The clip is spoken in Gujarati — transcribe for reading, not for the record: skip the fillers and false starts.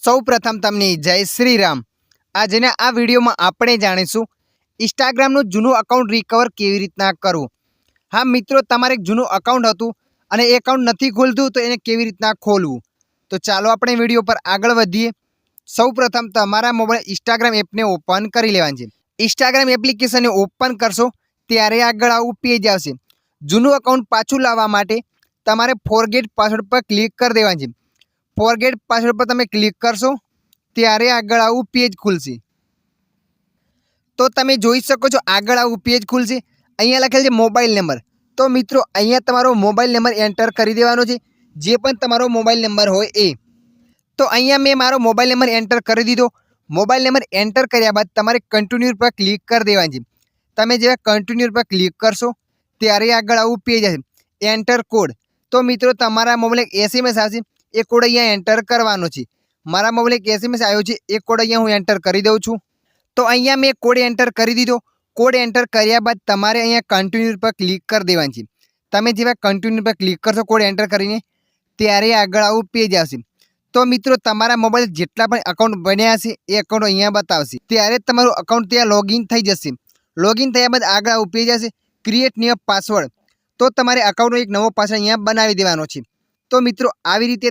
સૌ પ્રથમ તમને જય શ્રી રામ। આજના આ વિડીયોમાં આપણે જાણીશું ઇન્સ્ટાગ્રામનું જૂનું અકાઉન્ટ રિકવર કેવી રીતના કરવું। હા મિત્રો, તમારે એક જૂનું અકાઉન્ટ હતું અને એ અકાઉન્ટ નથી ખોલતું તો એને કેવી રીતના ખોલવું। તો ચાલો આપણે વિડીયો પર આગળ વધીએ। સૌ પ્રથમ તમારા મોબાઈલ ઇન્સ્ટાગ્રામ એપને ઓપન કરી લેવાની છે। ઇન્સ્ટાગ્રામ એપ્લિકેશનને ઓપન કરશો ત્યારે આગળ આવું પેજ આવશે। જૂનું અકાઉન્ટ પાછું લાવવા માટે તમારે ફોરગેટ પાસવર્ડ પર ક્લિક કરી દેવાની છે। ફોરગેટ પાસવર્ડ પર તમે ક્લિક કરશો ત્યારે આગળ આવું પેજ ખુલશે। તો તમે જોઈ શકો છો આગળ આવું પેજ ખુલશે। અહીંયા લખેલ છે મોબાઈલ નંબર। તો મિત્રો અહીંયા તમારો મોબાઈલ નંબર એન્ટર કરી દેવાનો છે, જે પણ તમારો મોબાઈલ નંબર હોય એ। તો અહીંયા મેં મારો મોબાઈલ નંબર એન્ટર કરી દીધો। મોબાઈલ નંબર એન્ટર કર્યા બાદ તમારે કન્ટિન્યુ પર ક્લિક કરી દેવાની છે। તમે જેવા કન્ટિન્યુ પર ક્લિક કરશો ત્યારે આગળ આવું પેજ હશે, એન્ટર કોડ। તો મિત્રો તમારા મોબાઈલ એક SMS આવશે, એ કોડ અહીંયા એન્ટર કરવાનો છે। મારા મોબાઈલ એક SMS આવ્યો છે, એ કોડ અહીંયા હું એન્ટર કરી દઉં છું। તો અહીંયા મેં કોડ એન્ટર કરી દીધો। કોડ એન્ટર કર્યા બાદ તમારે અહીંયા કન્ટિન્યુ પર ક્લિક કરી દેવાની છે। તમે જેવા કન્ટિન્યુ પર ક્લિક કરશો કોડ એન્ટર કરીને ત્યારે આગળ આવું પેજ આવશે। તો મિત્રો તમારા મોબાઈલ જેટલા પણ અકાઉન્ટ બન્યા હશે એ અકાઉન્ટ અહીંયા બતાવશે, ત્યારે તમારું અકાઉન્ટ ત્યાં લોગિન થઈ જશે। લોગિન થયા બાદ આગળ આવું પેજ આવશે, ક્રિએટ ન્યૂ પાસવર્ડ। તો તમારે અકાઉન્ટનો એક નવો પાસવર્ડ અહીંયા બનાવી દેવાનો છે। તો મિત્રો આવી રીતે